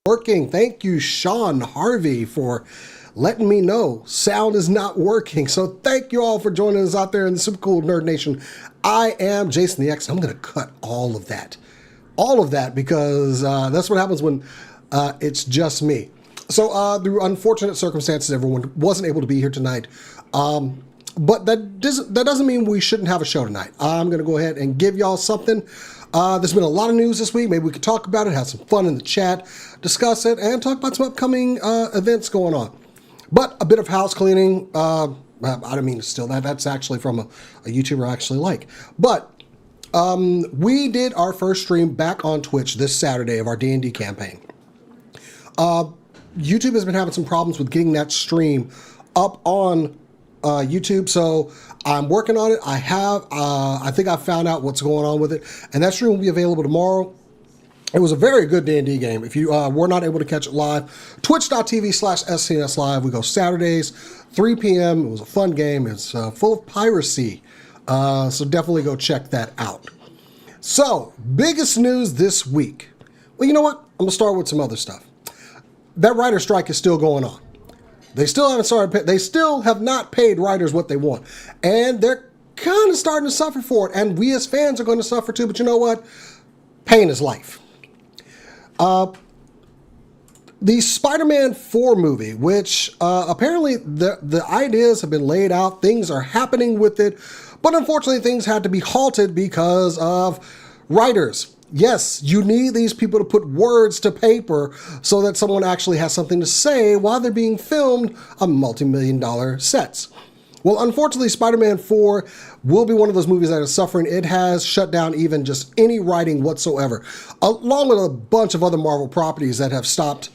Working. Thank you, Sean Harvey, for letting me know sound is not working. So thank you all for joining us out there in the Super Cool Nerd Nation. I am Jason the X. I'm going to cut all of that because that's what happens when it's just me. So through unfortunate circumstances, everyone wasn't able to be here tonight. But that doesn't mean we shouldn't have a show tonight. I'm going to go ahead and give y'all something. There's been a lot of news this week. Maybe we could talk about it, have some fun in the chat, discuss it, and talk about some upcoming events going on. But a bit of house cleaning. I don't mean to steal that. That's actually from a YouTuber I actually like. But we did our first stream back on Twitch this Saturday of our D&D campaign. YouTube has been having some problems with getting that stream up on YouTube, so I'm working on it. I think I found out what's going on with it, and that stream will be available tomorrow. It was a very good D&D game. If you were not able to catch it live, twitch.tv/SCNS live. We go Saturdays, 3 p.m. It was a fun game. It's full of piracy, so definitely go check that out. So, biggest news this week. Well, you know what? I'm going to start with some other stuff. That writer strike is still going on. They still haven't started. They still have not paid writers what they want, and they're kind of starting to suffer for it. And we as fans are going to suffer too. But you know what? Pain is life. The Spider-Man 4 movie, which apparently the ideas have been laid out, things are happening with it, but unfortunately things had to be halted because of writers. Yes, you need these people to put words to paper so that someone actually has something to say while they're being filmed on multi-million-dollar sets. Well, unfortunately, Spider-Man 4 will be one of those movies that is suffering. It has shut down even just any writing whatsoever, along with a bunch of other Marvel properties that have stopped.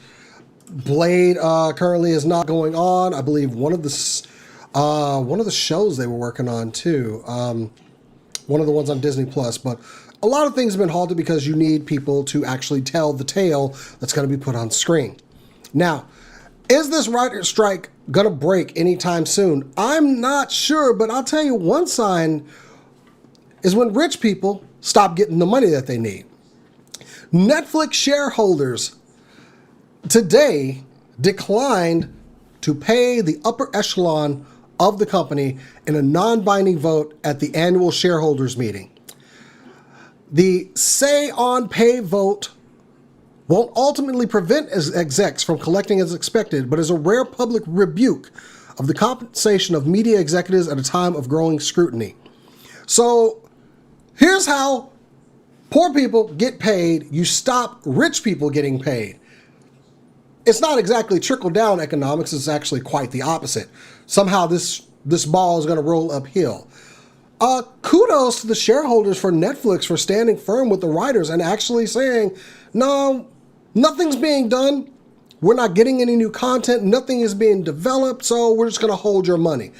Blade currently is not going on. I believe one of the shows they were working on too. One of the ones on Disney Plus, but a lot of things have been halted because you need people to actually tell the tale that's going to be put on screen. Now, is this writer's strike going to break anytime soon? I'm not sure, but I'll tell you one sign is when rich people stop getting the money that they need. Netflix shareholders today declined to pay the upper echelon of the company in a non-binding vote at the annual shareholders meeting. The say on pay vote won't ultimately prevent execs from collecting as expected, but is a rare public rebuke of the compensation of media executives at a time of growing scrutiny. So here's how poor people get paid. You stop rich people getting paid. It's not exactly trickle-down economics. It's actually quite the opposite. Somehow this ball is going to roll uphill. Kudos to the shareholders for Netflix for standing firm with the writers and actually saying, no, nothing's being done. We're not getting any new content. Nothing is being developed, so we're just going to hold your money.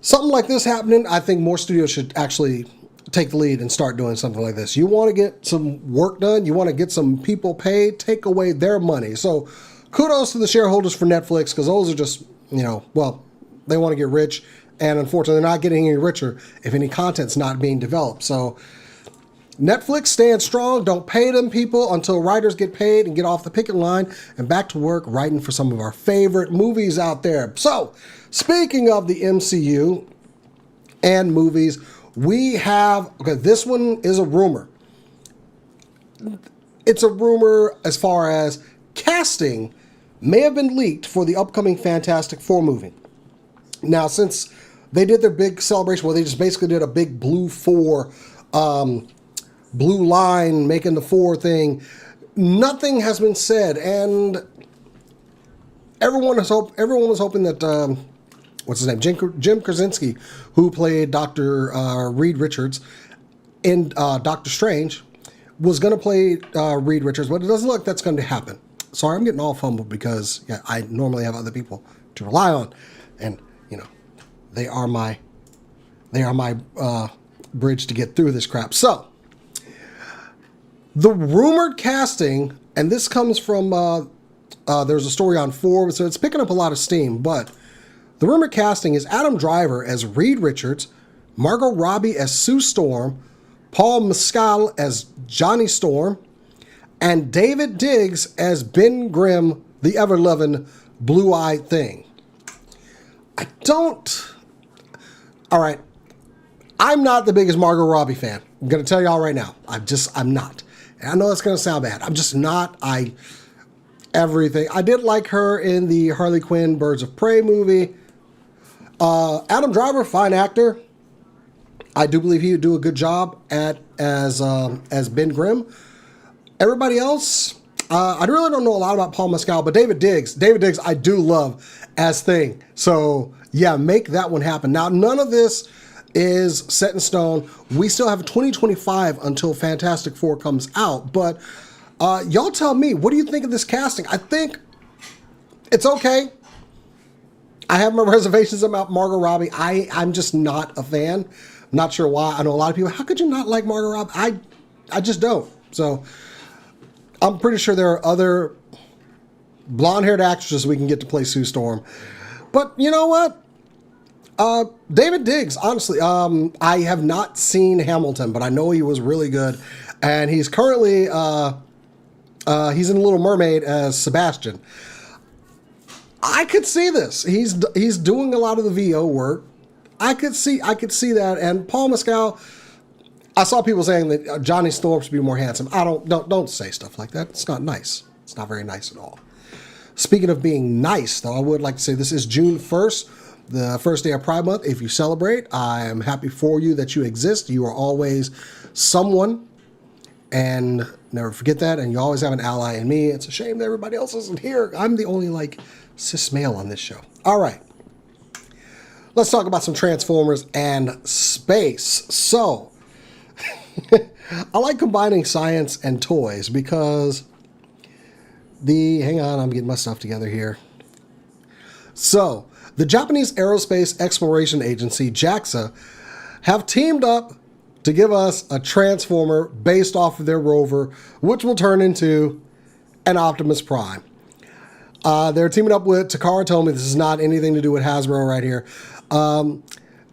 Something like this happening, I think more studios should actually take the lead and start doing something like this. You want to get some work done, you want to get some people paid, take away their money. So kudos to the shareholders for Netflix, because those are just, well, they want to get rich, and unfortunately they're not getting any richer if any content's not being developed. So Netflix, stand strong. Don't pay them people until writers get paid and get off the picket line and back to work writing for some of our favorite movies out there. So speaking of the MCU and movies, we have, okay, this one is a rumor. It's a rumor as far as casting may have been leaked for the upcoming Fantastic Four movie. Now, since they did their big celebration where they just basically did a big blue line making the 4 thing, nothing has been said, and everyone was hoping that what's his name, Jim Krasinski, who played Dr. Reed Richards in Doctor Strange, was going to play Reed Richards, but it doesn't look like that's going to happen. Sorry, I'm getting all fumbled because I normally have other people to rely on, and they are my bridge to get through this crap. So the rumored casting, and this comes from there's a story on Forbes, so it's picking up a lot of steam, but the rumored casting is Adam Driver as Reed Richards, Margot Robbie as Sue Storm, Paul Mescal as Johnny Storm, and David Diggs as Ben Grimm, the ever-loving blue-eyed thing. I don't... All right. I'm not the biggest Margot Robbie fan. I'm going to tell y'all right now. I'm not. And I know that's going to sound bad. I'm just not. Everything. I did like her in the Harley Quinn Birds of Prey movie. Adam Driver, fine actor. I do believe he would do a good job as Ben Grimm. Everybody else, I really don't know a lot about Paul Mescal, but David Diggs, I do love as Thing. So yeah, make that one happen. Now, none of this is set in stone. We still have 2025 until Fantastic Four comes out, but y'all tell me, what do you think of this casting? I think it's okay. I have my reservations about Margot Robbie. I'm just not a fan. I'm not sure why. I know a lot of people, how could you not like Margot Robbie? I just don't. So I'm pretty sure there are other blonde-haired actresses we can get to play Sue Storm. But you know what? David Diggs, honestly, I have not seen Hamilton, but I know he was really good. And he's currently, he's in Little Mermaid as Sebastian. I could see this. He's doing a lot of the VO work. I could see that. And Paul Mescal, I saw people saying that Johnny Storm should be more handsome. Don't say stuff like that. It's not nice. It's not very nice at all. Speaking of being nice, though, I would like to say this is June 1st, the first day of Pride Month. If you celebrate, I am happy for you that you exist. You are always someone, and never forget that. And you always have an ally in me. It's a shame that everybody else isn't here. I'm the only cis male on this show. All right. Let's talk about some Transformers and space. So, I like combining science and toys because hang on, I'm getting my stuff together here. So, the Japanese Aerospace Exploration Agency, JAXA, have teamed up to give us a Transformer based off of their rover, which will turn into an Optimus Prime. They're teaming up with Takara Tomy. This is not anything to do with Hasbro right here.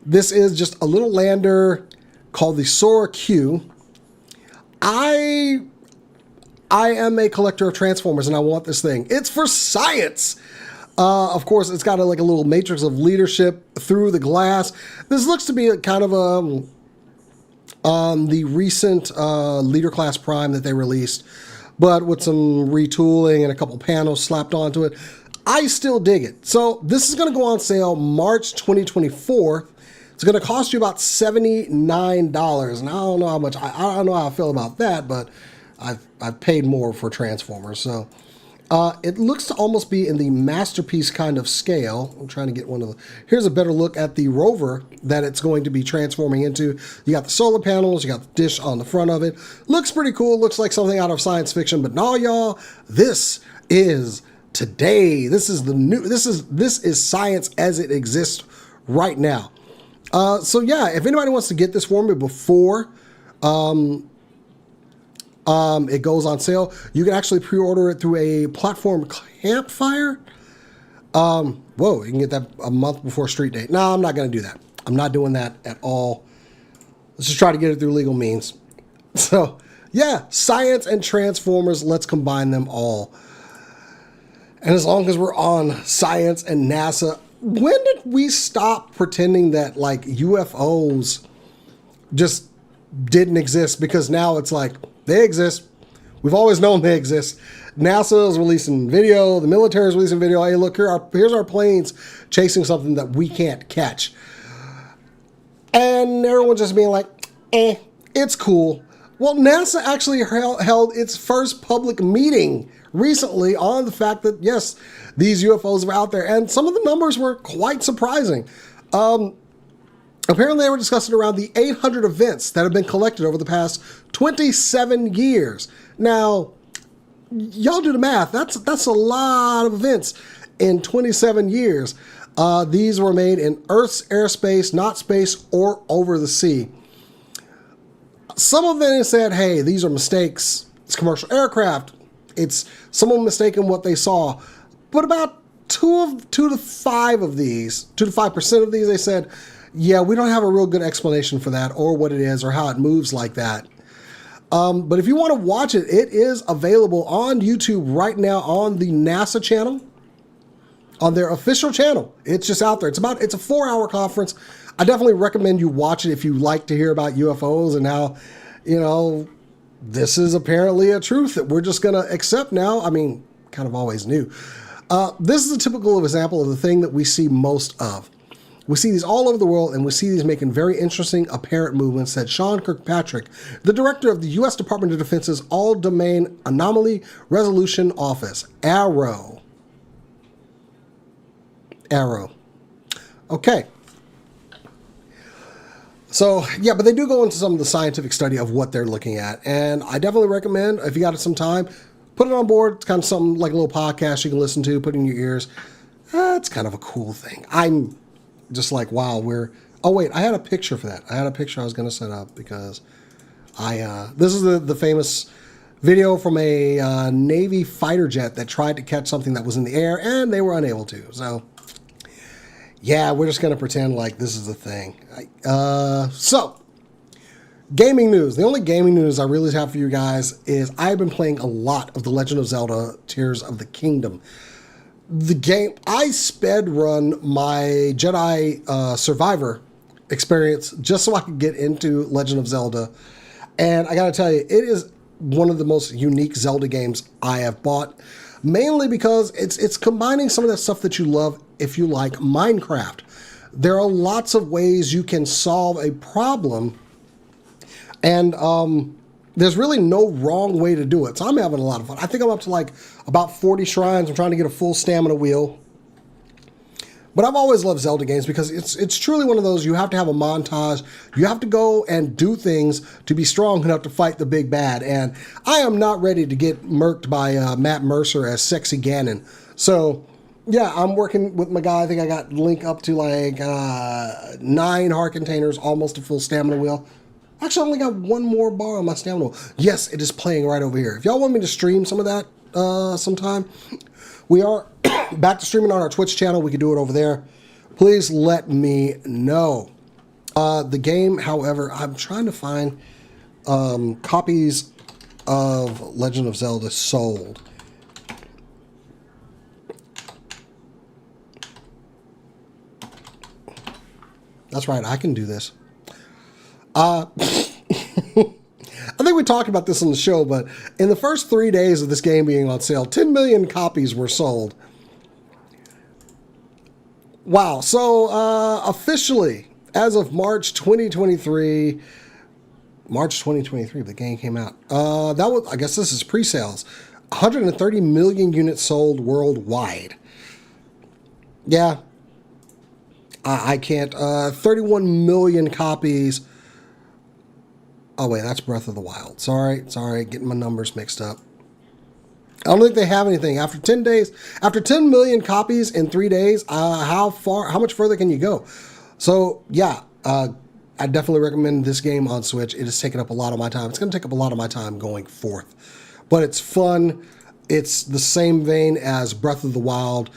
This is just a little lander called the Sora Q. I am a collector of Transformers, and I want this thing. It's for science. Of course, it's got a little matrix of leadership through the glass. This looks to be a kind of the recent Leader Class Prime that they released, but with some retooling and a couple panels slapped onto it. I still dig it. So this is going to go on sale March 2024. It's going to cost you about $79, and I don't know how much. I don't know how I feel about that, but I've paid more for Transformers. So it looks to almost be in the Masterpiece kind of scale. I'm trying to get one of the. Here's a better look at the rover that it's going to be transforming into. You got the solar panels, you got the dish on the front of it. Looks pretty cool. Looks like something out of science fiction, but no, y'all, this is today. This is the new. This is science as it exists right now. So yeah, if anybody wants to get this for me before it goes on sale, you can actually pre-order it through a platform, Campfire. Whoa, you can get that a month before street date. No, I'm not going to do that. I'm not doing that at all. Let's just try to get it through legal means. So yeah, science and Transformers, let's combine them all. And as long as we're on science and NASA, when did we stop pretending that UFOs just didn't exist? Because now it's they exist. We've always known they exist. NASA is releasing video. The military is releasing video. Hey, look, here's our planes chasing something that we can't catch. And everyone just being it's cool. Well, NASA actually held its first public meeting recently on the fact that, yes, these UFOs are out there. And some of the numbers were quite surprising. Apparently, they were discussing around the 800 events that have been collected over the past 27 years. Now, y'all do the math. That's a lot of events in 27 years. These were made in Earth's airspace, not space or over the sea. Some of them said, hey, these are mistakes. It's commercial aircraft. It's someone mistaken what they saw. But about 2 to 5% of these, they said, yeah, we don't have a real good explanation for that or what it is or how it moves like that. But if you want to watch it, it is available on YouTube right now on the NASA channel, on their official channel. It's just out there. It's a 4-hour conference. I definitely recommend you watch it if you like to hear about UFOs and how, this is apparently a truth that we're just going to accept now. I mean, kind of always knew. This is a typical example of the thing that we see most of. We see these all over the world, and we see these making very interesting apparent movements, said Sean Kirkpatrick, the director of the U.S. Department of Defense's All-Domain Anomaly Resolution Office, ARROW. Okay. So, yeah, but they do go into some of the scientific study of what they're looking at. And I definitely recommend, if you got some time, put it on board. It's kind of something like a little podcast you can listen to, put in your ears. It's kind of a cool thing. I'm just like, wow, oh, wait, I had a picture for that. I had a picture I was going to set up because this is the famous video from a Navy fighter jet that tried to catch something that was in the air, and they were unable to. So, yeah, we're just going to pretend like this is a thing. So, gaming news. The only gaming news I really have for you guys is I've been playing a lot of The Legend of Zelda Tears of the Kingdom. The game, I sped run my Jedi Survivor experience just so I could get into Legend of Zelda. And I got to tell you, it is one of the most unique Zelda games I have bought, mainly because it's combining some of that stuff that you love if you like Minecraft. There are lots of ways you can solve a problem, and there's really no wrong way to do it. So I'm having a lot of fun. I think I'm up to like about 40 shrines. I'm trying to get a full stamina wheel. But I've always loved Zelda games because it's truly one of those, you have to have a montage. You have to go and do things to be strong enough to fight the big bad. And I am not ready to get murked by Matt Mercer as Sexy Ganon. So, yeah, I'm working with my guy. I think I got Link up to like 9 heart containers, almost a full stamina wheel. Actually, I only got 1 more bar on my stamina wheel. Yes, it is playing right over here. If y'all want me to stream some of that sometime, we are back to streaming on our Twitch channel. We can do it over there. Please let me know. The game, however, I'm trying to find copies of Legend of Zelda sold. That's right, I can do this. I think we talked about this on the show, but in the first 3 days of this game being on sale, 10 million copies were sold. Wow. So officially, as of March 2023, the game came out. I guess this is pre-sales. 130 million units sold worldwide. Yeah. I can't. 31 million copies. Oh, wait, that's Breath of the Wild. Sorry, getting my numbers mixed up. I don't think they have anything. After 10 days, after 10 million copies in 3 days, how much further can you go? So, yeah, I definitely recommend this game on Switch. It has taken up a lot of my time. It's going to take up a lot of my time going forth. But it's fun. It's the same vein as Breath of the Wild.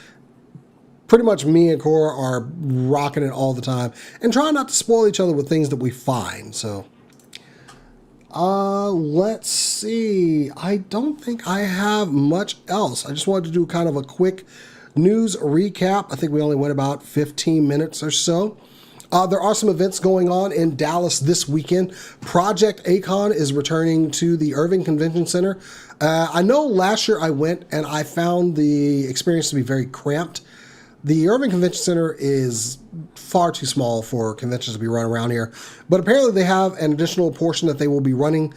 Pretty much me and Cora are rocking it all the time and trying not to spoil each other with things that we find, so... let's see. I don't think I have much else. I just wanted to do kind of a quick news recap. I think we only went about 15 minutes or so. There are some events going on in Dallas this weekend. Project Acon is returning to the Irving Convention Center. I know last year I went and I found the experience to be very cramped. The Irving Convention Center is far too small for conventions to be run around here, but apparently they have an additional portion that they will be running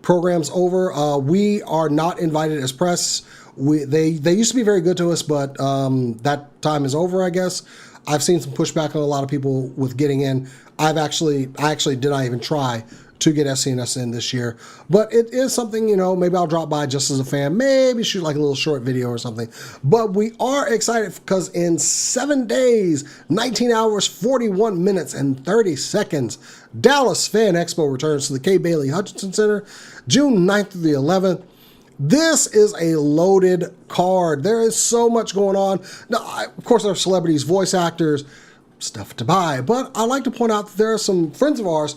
programs over. We are not invited as press. They used to be very good to us, but that time is over, I guess. I've seen some pushback on a lot of people with getting in. I actually did not even try to get SCNS in this year, but it is something, maybe I'll drop by just as a fan, maybe shoot like a little short video or something. But we are excited because in 7 days, 19 hours, 41 minutes, and 30 seconds, Dallas Fan Expo returns to the Kay Bailey Hutchinson Center, June 9th through the 11th. This is a loaded card. There is so much going on. Now, of course, there are celebrities, voice actors, stuff to buy, but I like to point out that there are some friends of ours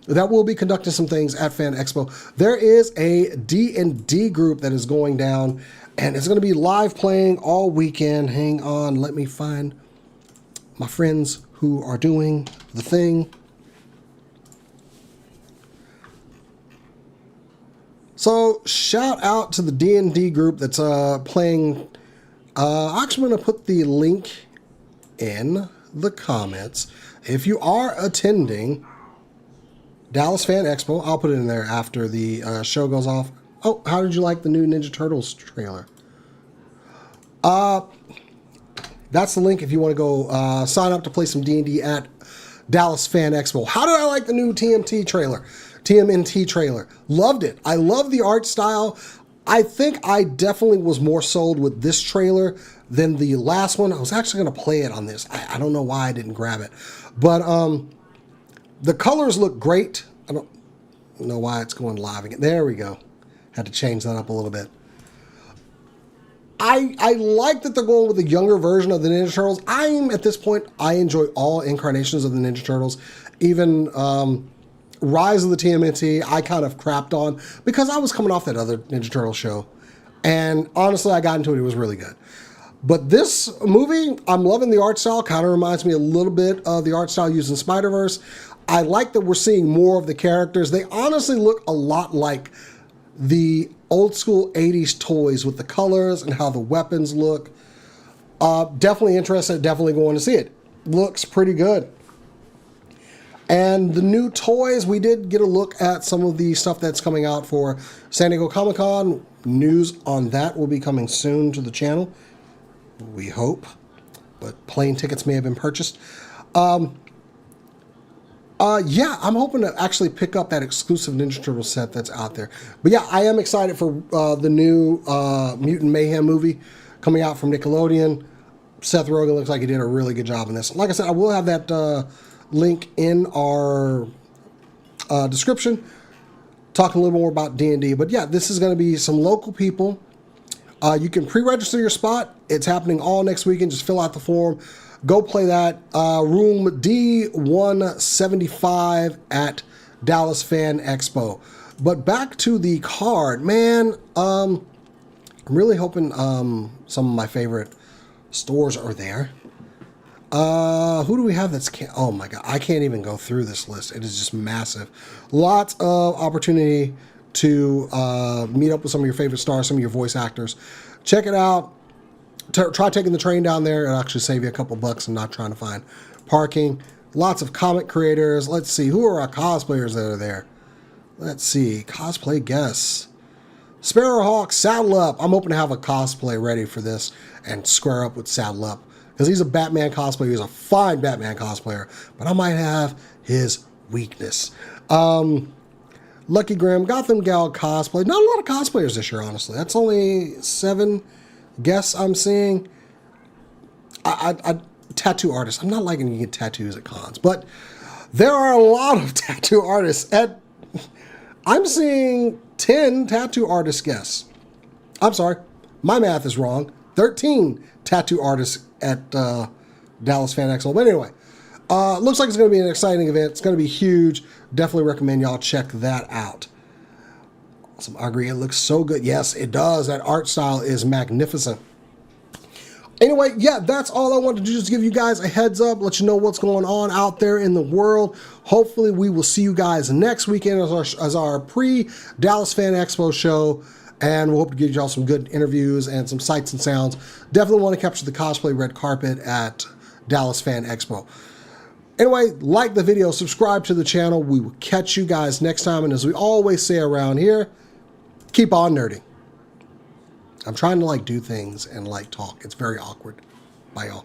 that will be conducting some things at Fan Expo. There is a D&D group that is going down, and it's going to be live playing all weekend. Hang on, let me find my friends who are doing the thing. So shout out to the D&D group that's playing. I'm actually going to put the link in the comments. If you are attending Dallas Fan Expo, I'll put it in there after the show goes off. Oh, how did you like the new Ninja Turtles trailer? That's the link if you want to go sign up to play some D&D at Dallas Fan Expo. How did I like the new TMNT trailer? Loved it. I love the art style. I think I definitely was more sold with this trailer than the last one. I was actually going to play it on this. I don't know why I didn't grab it. But the colors look great. I don't know why it's going live again. There we go. Had to change that up a little bit. I like that they're going with a younger version of the Ninja Turtles. At this point, I enjoy all incarnations of the Ninja Turtles. Even Rise of the TMNT, I kind of crapped on because I was coming off that other Ninja Turtle show. And honestly, I got into it. It was really good. But this movie, I'm loving the art style. Kind of reminds me a little bit of the art style used in Spider-Verse. I like that we're seeing more of the characters. They honestly look a lot like the old school 80s toys with the colors and how the weapons look. Definitely interested, definitely going to see it. Looks pretty good. And the new toys, we did get a look at some of the stuff that's coming out for San Diego Comic-Con. News on that will be coming soon to the channel. We hope. But plane tickets may have been purchased. Yeah, I'm hoping to actually pick up that exclusive Ninja Turtle set that's out there. But yeah, I am excited for the new Mutant Mayhem movie coming out from Nickelodeon. Seth Rogen looks like he did a really good job in this. Like I said, I will have that link in our description, talking a little more about D&D. But yeah, this is going to be some local people. You can pre-register your spot. It's happening all next weekend. Just fill out the form. Go play that. Room D175 at Dallas Fan Expo. But back to the card, man. I'm really hoping some of my favorite stores are there. Who do we have that's... Oh my God, I can't even go through this list. It is just massive. Lots of opportunity to meet up with some of your favorite stars, some of your voice actors. Check it out. Try taking the train down there. It'll actually save you a couple bucks and not trying to find parking. Lots of comic creators. Let's see. Who are our cosplayers that are there? Let's see. Cosplay guests. Sparrowhawk, Saddle Up. I'm hoping to have a cosplay ready for this and square up with Saddle Up. Because he's a Batman cosplayer. He's a fine Batman cosplayer. But I might have his weakness. Lucky Graham, Gotham Gal cosplay. Not a lot of cosplayers this year, honestly. That's only 7 guests I'm seeing. Tattoo artists. I'm not liking you get tattoos at cons, but there are a lot of tattoo artists I'm seeing 10 tattoo artist guests. I'm sorry, my math is wrong. 13 tattoo artists at Dallas Fan Expo. But anyway, looks like it's going to be an exciting event. It's going to be huge. Definitely recommend y'all check that out. Awesome. I agree. It looks so good. Yes, it does. That art style is magnificent. Anyway, yeah, that's all I wanted to do. Just give you guys a heads up, let you know what's going on out there in the world. Hopefully, we will see you guys next weekend as our pre-Dallas Fan Expo show. And we'll hope to give y'all some good interviews and some sights and sounds. Definitely want to capture the cosplay red carpet at Dallas Fan Expo. Anyway, like the video, subscribe to the channel. We will catch you guys next time. And as we always say around here, keep on nerding. I'm trying to do things and talk. It's very awkward. Bye, y'all.